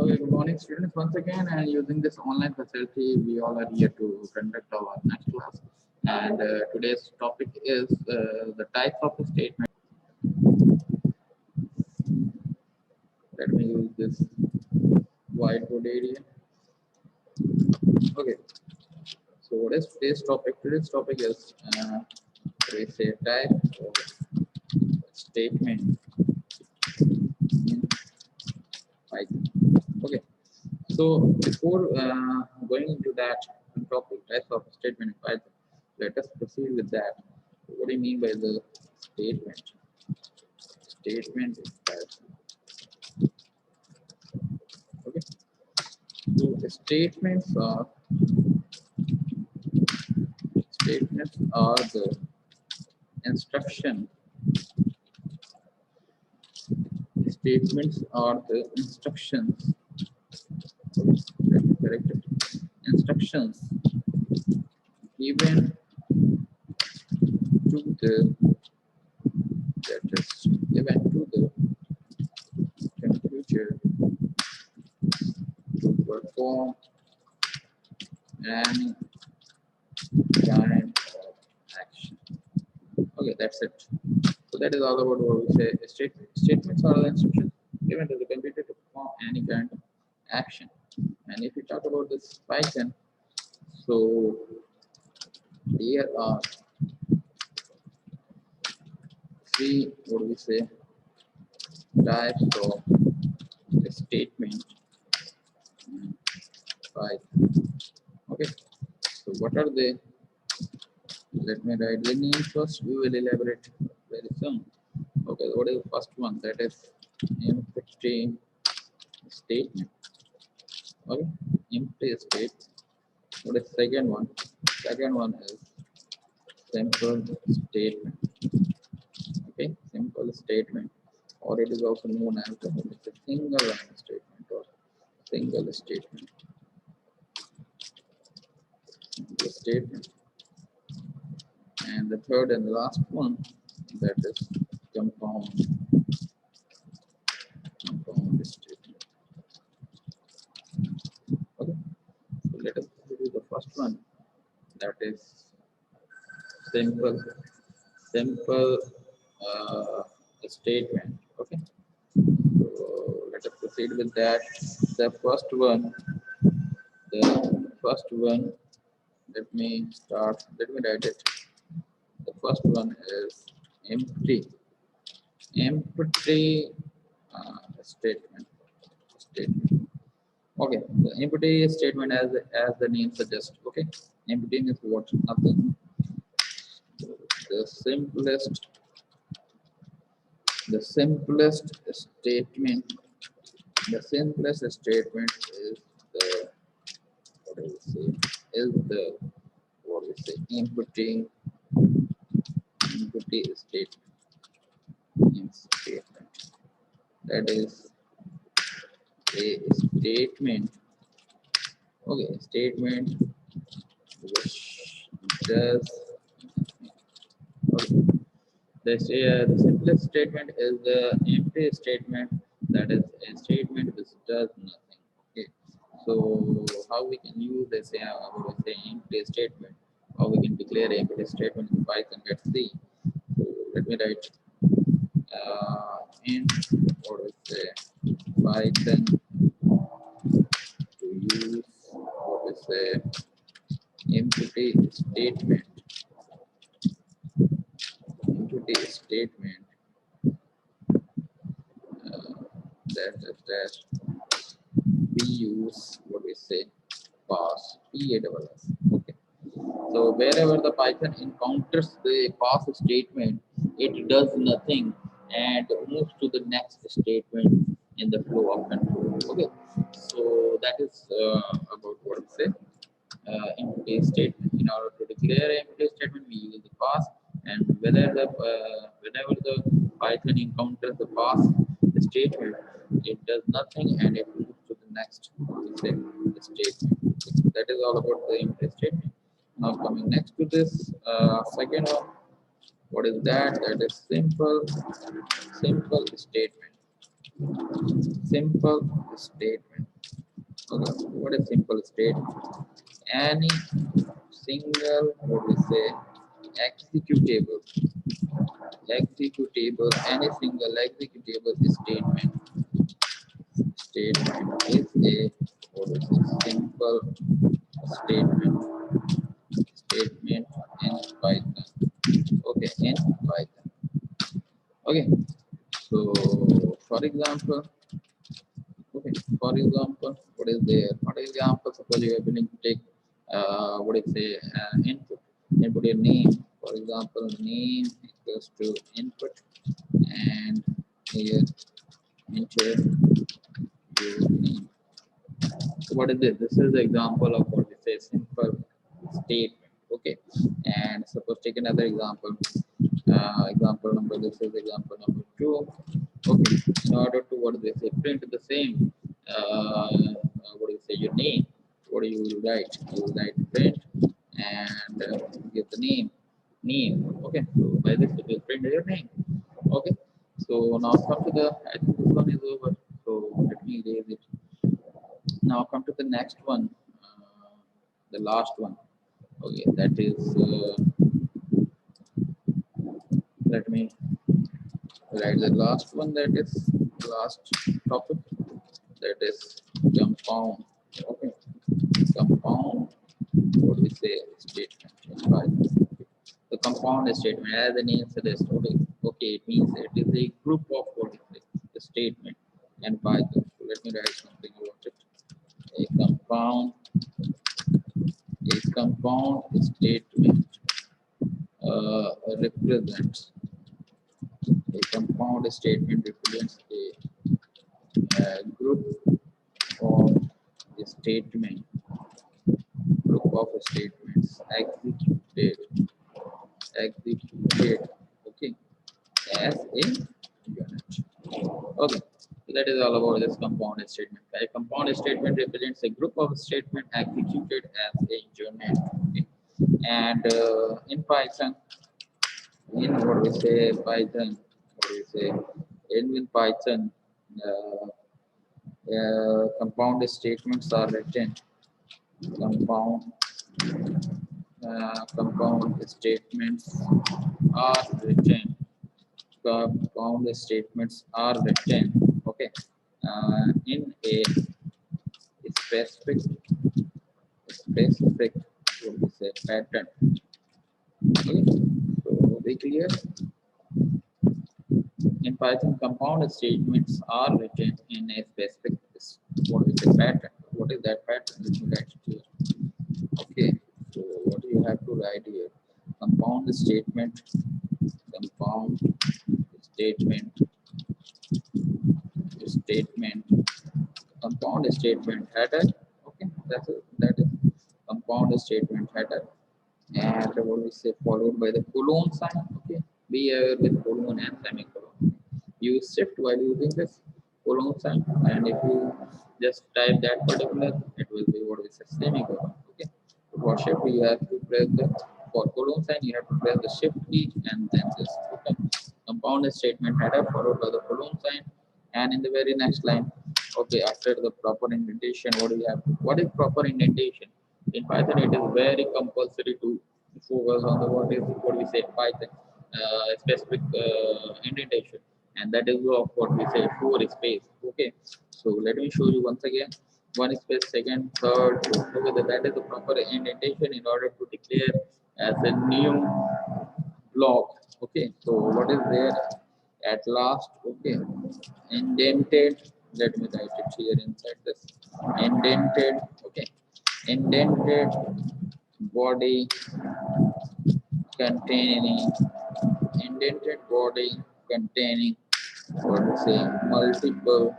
Okay, good morning, students. Once again, and using this online facility, we all are here to conduct our next class. And today's topic is the types of a statement. Let me use this whiteboard area. Okay, so what is today's topic? Today's topic is we say type of statement in Python. Okay, so before going into that topic, types of statement in Python, let us proceed with that. What do you mean by the statement? Statement in Python. Okay, so the statements are the instruction. Statements are the instructions. Let me correct it. Instructions given to the that is given to the computer to perform any kind of action. Okay, that's it. So that is all about what we say. Statements are the instructions given to the computer to perform any kind of action. And if we talk about this Python, so there are three, what do we say, types of statement in Python. Okay, so what are they? Let me write the name first. We will elaborate very soon. Okay, what is the first one? That is empty statement. Okay, empty statement. What is second one? Second one is simple statement. Okay, simple statement, or it is also known as the single line statement or single statement. Single statement. And the third and the last one, that is compound statement. Okay, so let us do the first one, that is simple statement. Okay, so let us proceed with that. The first one, let me write it. The first one is empty statement. Okay, the empty statement, as the name suggests. Okay, empty means what? Nothing. The simplest statement. The simplest statement is the what do we say? Is the what we say? Empty statement. That is a statement. Okay, statement which does. Okay. The simplest statement is the empty statement. That is a statement which does nothing. Okay. So how we can use this empty statement? How we can declare empty statement in Python? Let's see. So let me write in what is the Python to use what is the empty statement. Empty statement. That we use what we say pass PASS. Okay. So wherever the Python encounters the pass statement, it does nothing and moves to the next statement in the flow of control. Okay. So that is about what we say empty statement. In order to declare empty statement, we use the pass, and whenever the Python encounters the pass statement, it does nothing and it moves to the next statement. That is all about the empty statement. Now coming next to this second one, what is that? That is simple statement. Simple statement. Okay, what is simple state? Any single, what we say, executable, any single executable statement is a, what is it, simple statement statement in Python. Okay, in Python. Okay, so for example, okay, for example, what is there? For example, suppose you are willing to take what is say input. Input your name. For example, name equals to input, and here enter your name. So what is this? This is the example of what we say simple statement. Okay, and suppose take another example. Example number, this is example number 2. Okay, in order to what they say print the same what do you say your name, what do you write? You write print and give the name. Okay, so by this it will print your name. Okay, so now come to the, I think this one is over, so let me erase it. Now come to the next one, the last one. Okay, that is let me write the last one, that is last topic, that is compound. Okay, compound, what we say, statement, right? The compound statement, as the name suggests, okay, it means it is a group of what we say, the statement and Python. So let me write something about it. A compound statement represents, a compound statement represents a group of statement group of statements executed, okay, as a unit. Okay, so that is all about this compound statement. A compound statement represents a group of statements executed as a unit. Okay, and in Python, in what we say Python, what we say in Python, uh, compound statements are written. Compound compound statements are written. Compound statements are written. Okay, in a specific what we say pattern. Okay, so be clear. In Python, compound statements are written in a specific what we say pattern. What is that pattern? Let me write it here. Okay, so what do you have to write here? Compound statement, compound statement, statement, compound statement header. Okay, that is compound statement header, and what we say followed by the colon sign. Okay, be aware with colon and semicolon. Use shift while using this colon sign, and if you just type that particular, it will be what we say semicolon. Okay, for shift you have to press the, for colon sign you have to press the shift key and then this. Okay, compound statement header followed by the colon sign, and in the very next line, okay, after the proper indentation, what do you have to, what is proper indentation? In Python it is very compulsory to focus on the what we say Python specific indentation, and that is of what we say 4 space. Okay, so let me show you once again. 1 space, second, third, okay, that is the proper indentation in order to declare as a new block. Okay, so what is there at last? Okay, indented, let me write it here inside this, indented. Okay, indented body containing, indented body containing what we say multiple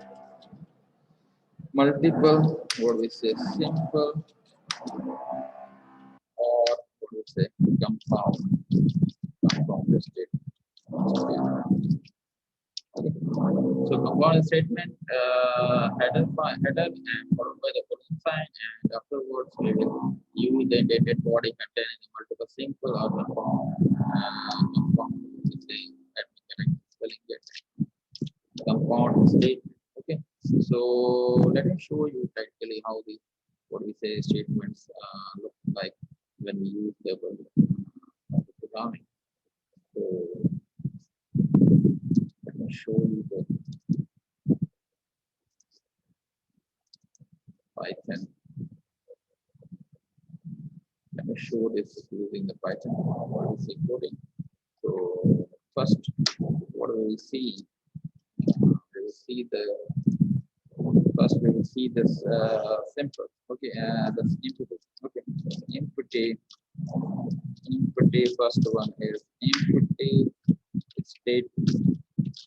what we say simple or what we say compound state. Okay. So compound statement header and followed by the colon sign, and afterwards we will use the indented body containing multiple simple or compound. Let me correct spelling it. Compound statement. Okay. So let me show you practically how the what we say statements look like when we use the programming. So let me show you the Python. Let me show this using the Python. What is coding? So first, what we will see? We will see the first. We will see this simple. Okay, the input. Okay, input A. Input A. First one is input A state.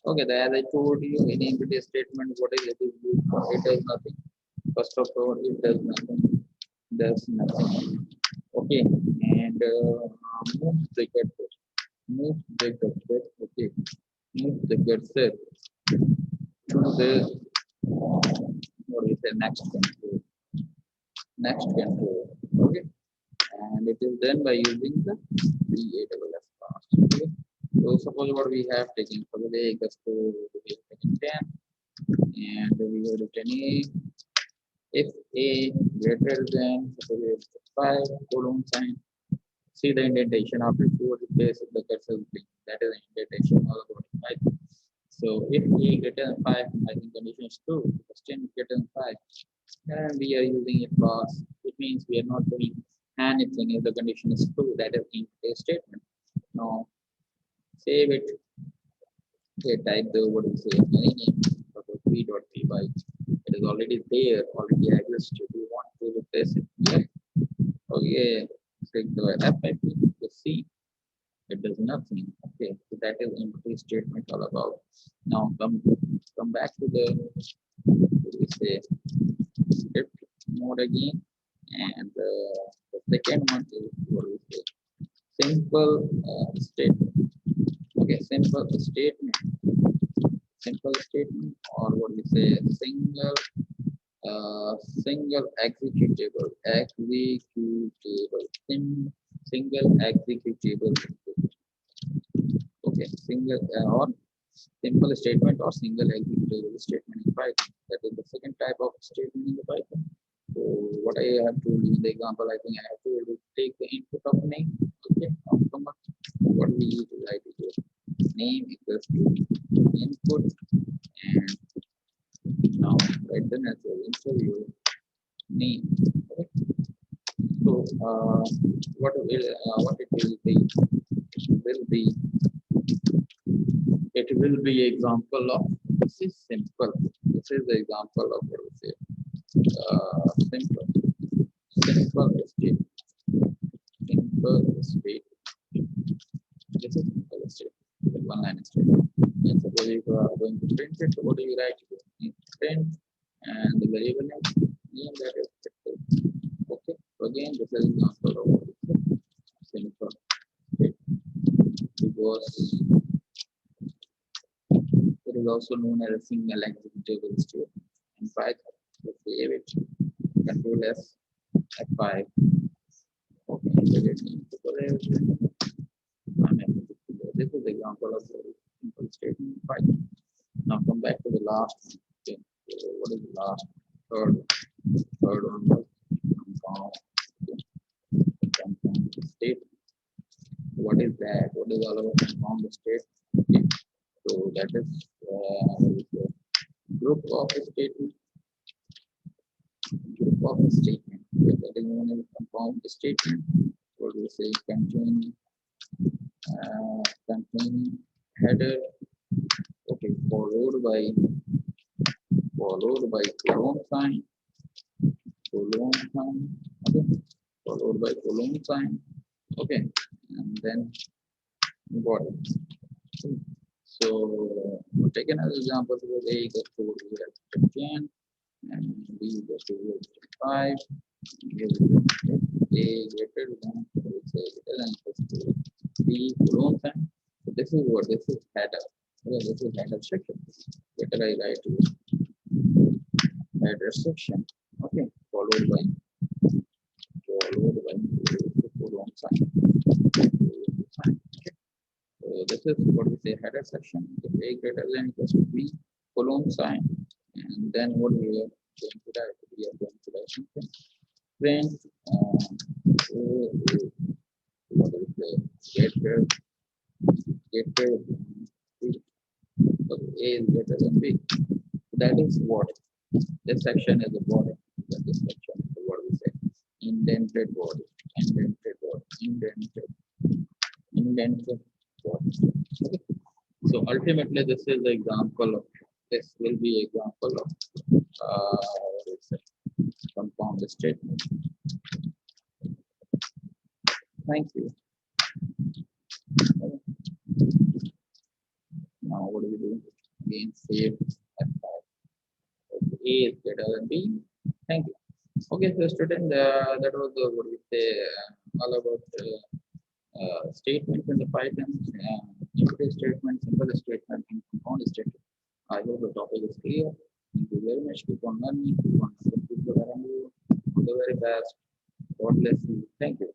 Okay, as I told you in input A statement, what is it? It does nothing. First of all, it does nothing. Does nothing. Okay, and move the cursor. Move the cursor. Okay, move the cursor to the what is the next control. Next control. Okay, and it is done by using the VAWS class. Okay, so suppose what we have taken for the day cursor, we have taken 10, and we have written A. If A greater than suppose we have 5 colon sign. See the indentation after 2 place the cursor thing. That is the indentation all about it, right? So if A greater than 5, I think condition is 2, because 10 is greater than 5, and we are using it false. It means we are not doing anything if the condition is true. That is in a statement. Now save it. Okay, type the what is say any name p.py. It is already there, already exists. If you want to replace it, yeah. Okay, click the F5 to see. It does nothing. Okay, so that is empty statement all about. Now come back to the what do we say script mode again, and the second one is what do we say simple statement. Okay, simple statement, or what we say single executable single executable. Okay, single or simple statement or single executable statement in Python. That is the second type of statement in the Python. So what I have told you in the example, I think I have to take the input of name. Okay, outcome of what we need to write is name equals to input, and now write the natural interview name. Okay. So what it will be? It will be example of this is simple. This is the example of what we say simple state. Simple state. This is simple state. The one line statement. And suppose if you are going to print it, so what do you write? You print and the variable name that is simple. Okay. So again, this is example of what we say simple state. Because it is also known as a single executable state. In Python, so save it, Control S, F5. Okay, this is the example of the simple statement in Python. Now come back to the last one. Okay, so what is the last third one was compound. Compound state. What is that? What is all about compound state? Okay, so that is group of statement. Group of statement. Okay, that is known as compound statement. What do we say? Containing header. Okay, followed by colon sign. Colon sign. Okay, followed by colon sign. Okay, and then body. So we'll take another example with A equals to 10 and B equals to 5. A greater than, say, greater than equals to B colon sign. So this is what this is header. Okay, this is header section. Better I write header section. Okay, followed by colon sign. Okay. So this is what we say header section. If A greater than equals to B colon sign, And then what we are going to write? We are going to write something. Print what is the get B. So A is greater than B. That is what this section is the body. This section is what we say. Indented body, indented body, indented body. Okay. So ultimately, this is the example of this will be example of what is it? Compound statement. Thank you. Now what do we do? Again, save F5. A is greater than B. Thank you. Okay, so student, that was the what we say all about statements in the Python, imperative statement, simple statement, and compound statement. I hope the topic is clear. Thank you very much. Keep on learning. Keep on the very best. God bless you. Thank you.